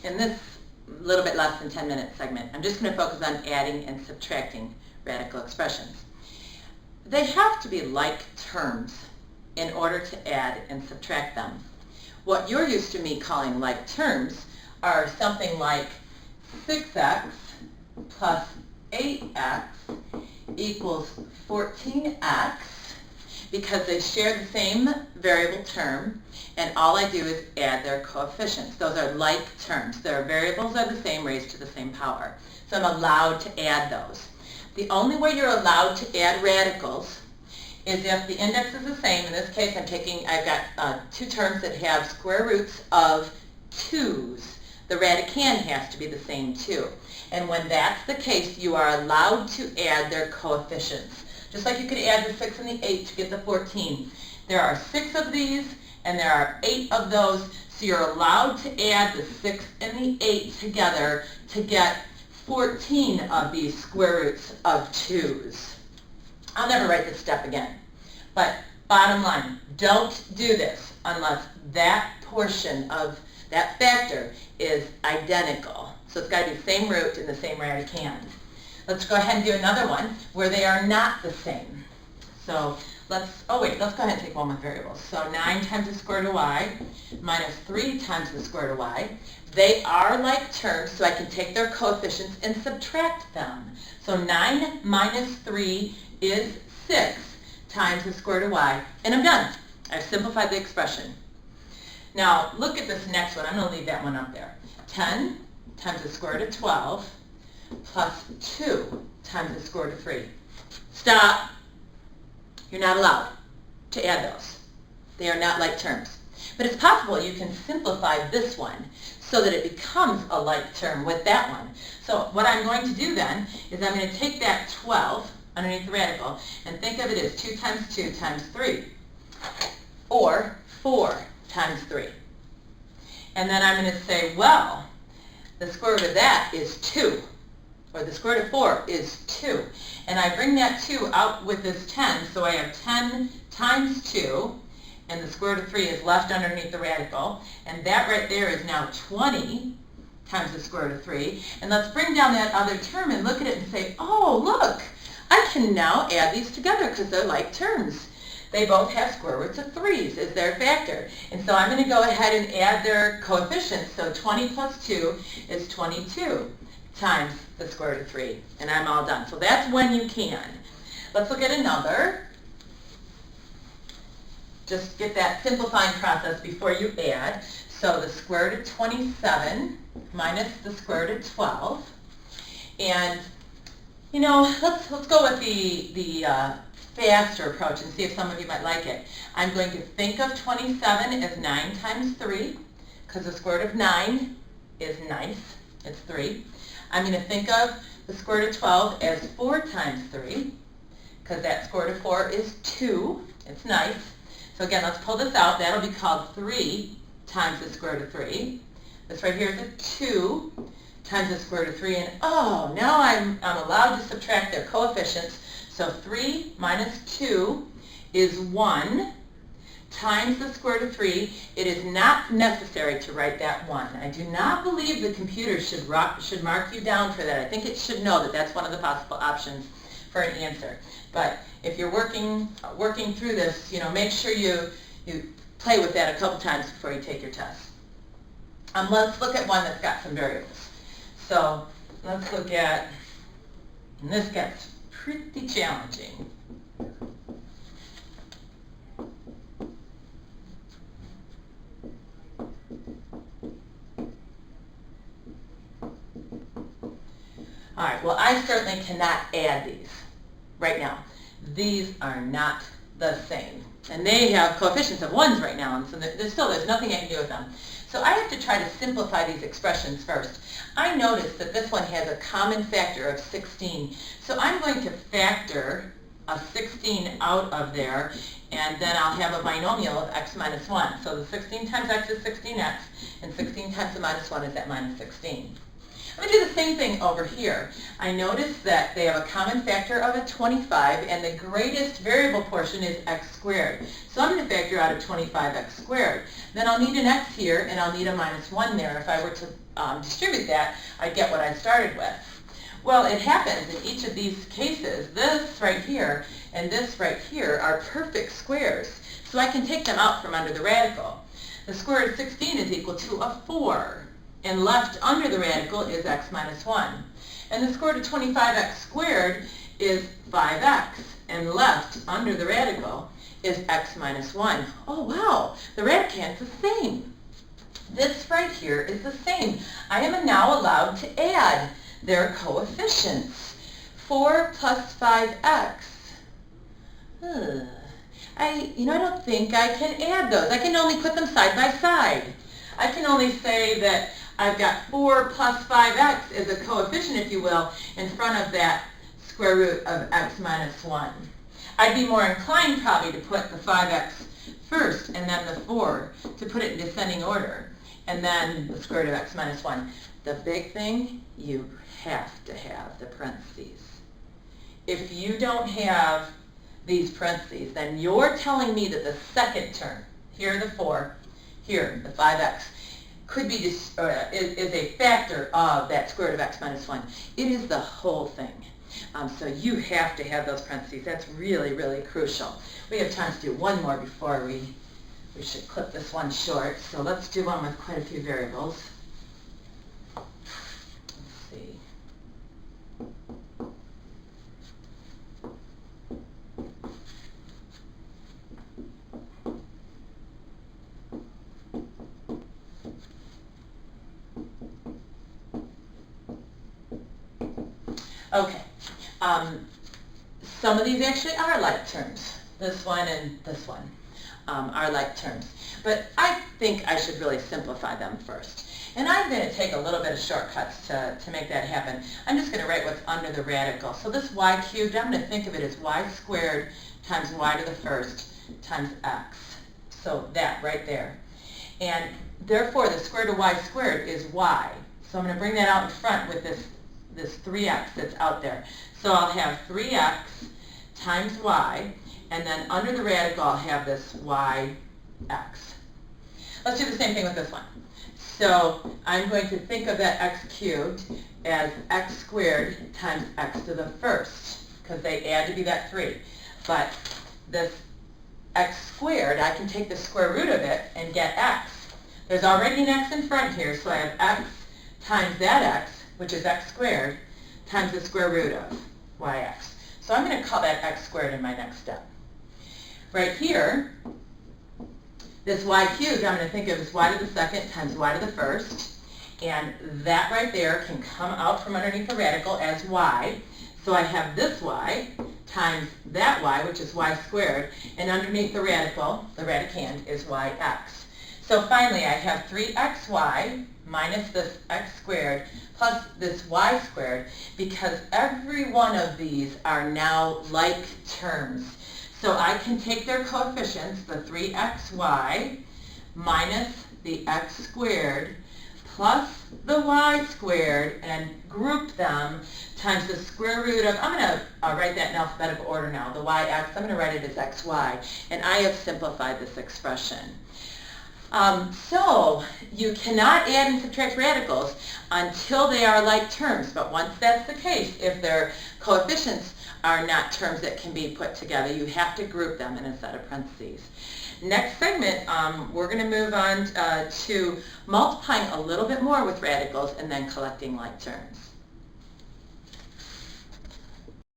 in this little bit less than 10-minute segment, I'm just going to focus on adding and subtracting radical expressions. They have to be like terms in order to add and subtract them. What you're used to me calling like terms are something like 6x plus 8x equals 14x, because they share the same variable term, and all I do is add their coefficients. Those are like terms. Their variables are the same raised to the same power. So I'm allowed to add those. The only way you're allowed to add radicals is if the index is the same. In this case, I've got two terms that have square roots of 2's. The radicand has to be the same too. And when that's the case, you are allowed to add their coefficients. Just like you could add the 6 and the 8 to get the 14. There are 6 of these, and there are 8 of those, so you're allowed to add the 6 and the 8 together to get 14 of these square roots of 2's. I'll never write this step again. But bottom line, don't do this unless that portion of that factor is identical. So it's got to be the same root and the same radicand. Let's go ahead and do another one where they are not the same. So let's go ahead and take one with variables. So 9 times the square root of y minus 3 times the square root of y. They are like terms, so I can take their coefficients and subtract them. So 9 minus 3 is 6 times the square root of y, and I'm done. I've simplified the expression. Now look at this next one. I'm going to leave that one up there. 10 times the square root of 12 plus 2 times the square root of 3. Stop. You're not allowed to add those. They are not like terms. But it's possible you can simplify this one so that it becomes a like term with that one. So what I'm going to do then is I'm going to take that 12 underneath the radical and think of it as 2 times 2 times 3, or 4 times 3. And then I'm going to say, well, the square root of that is 2, or the square root of 4 is 2. And I bring that 2 out with this 10, so I have 10 times 2, and the square root of 3 is left underneath the radical. And that right there is now 20 times the square root of 3. And let's bring down that other term and look at it and say, oh, look, I can now add these together because they're like terms. They both have square roots of 3's as their factor. And so I'm going to go ahead and add their coefficients. So 20 plus 2 is 22 times the square root of 3. And I'm all done. So that's when you can. Let's look at another. Just get that simplifying process before you add. So the square root of 27 minus the square root of 12. And, you know, let's go with the faster approach and see if some of you might like it. I'm going to think of 27 as 9 times 3, because the square root of 9 is nice. It's 3. I'm going to think of the square root of 12 as 4 times 3, because that square root of 4 is 2. It's nice. So again, let's pull this out. That'll be called 3 times the square root of 3. This right here is a 2 times the square root of 3. And oh, now I'm allowed to subtract their coefficients. So 3 minus 2 is 1 times the square root of 3. It is not necessary to write that 1. I do not believe the computer should mark you down for that. I think it should know that that's one of the possible options for an answer. But if you're working through this, you know, make sure you play with that a couple times before you take your test. Let's look at one that's got some variables. So let's look at, and this gets pretty challenging. All right, well, I certainly cannot add these right now. These are not the same. And they have coefficients of 1s right now, and so there's nothing I can do with them. So I have to try to simplify these expressions first. I notice that this one has a common factor of 16. So I'm going to factor a 16 out of there, and then I'll have a binomial of x minus 1. So the 16 times x is 16x, and 16 times the minus 1 is that minus 16. I'm going to do the same thing over here. I notice that they have a common factor of a 25, and the greatest variable portion is x squared. So I'm going to factor out a 25x squared. Then I'll need an x here, and I'll need a minus 1 there. If I were to distribute that, I'd get what I started with. Well, it happens in each of these cases, this right here and this right here are perfect squares. So I can take them out from under the radical. The square root of 16 is equal to a 4. And left under the radical is x minus 1. And the square root of 25x squared is 5x. And left under the radical is x minus 1. Oh wow, the radicand's the same. This right here is the same. I am now allowed to add their coefficients. 4 plus 5x. I don't think I can add those. I can only put them side by side. I can only say that I've got 4 plus 5x as a coefficient, if you will, in front of that square root of x minus 1. I'd be more inclined probably to put the 5x first and then the 4 to put it in descending order, and then the square root of x minus 1. The big thing, you have to have the parentheses. If you don't have these parentheses, then you're telling me that the second term, here the 4, here the 5x, could be is a factor of that square root of x minus 1. It is the whole thing. So you have to have those parentheses. That's really, really crucial. We have time to do one more before we should clip this one short. So let's do one with quite a few variables. Let's see. Okay, some of these actually are like terms. This one and this one are like terms. But I think I should really simplify them first. And I'm going to take a little bit of shortcuts to make that happen. I'm just going to write what's under the radical. So this y cubed, I'm going to think of it as y squared times y to the first times x. So that right there. And therefore the square root of y squared is y. So I'm going to bring that out in front with this 3x that's out there. So I'll have 3x times y, and then under the radical I'll have this yx. Let's do the same thing with this one. So I'm going to think of that x cubed as x squared times x to the first, because they add to be that 3. But this x squared, I can take the square root of it and get x. There's already an x in front here, so I have x times that x, which is x squared, times the square root of yx. So I'm going to call that x squared in my next step. Right here, this y cubed I'm going to think of as y to the second times y to the first. And that right there can come out from underneath the radical as y. So I have this y times that y, which is y squared. And underneath the radicand is yx. So finally I have 3xy minus this x squared plus this y squared, because every one of these are now like terms. So I can take their coefficients, the 3xy minus the x squared plus the y squared, and group them times the square root of, I'm going to write that in alphabetical order now, the yx, I'm going to write it as xy, and I have simplified this expression. So you cannot add and subtract radicals until they are like terms, but once that's the case, if their coefficients are not terms that can be put together, you have to group them in a set of parentheses. Next segment, we're going to move on to multiplying a little bit more with radicals and then collecting like terms.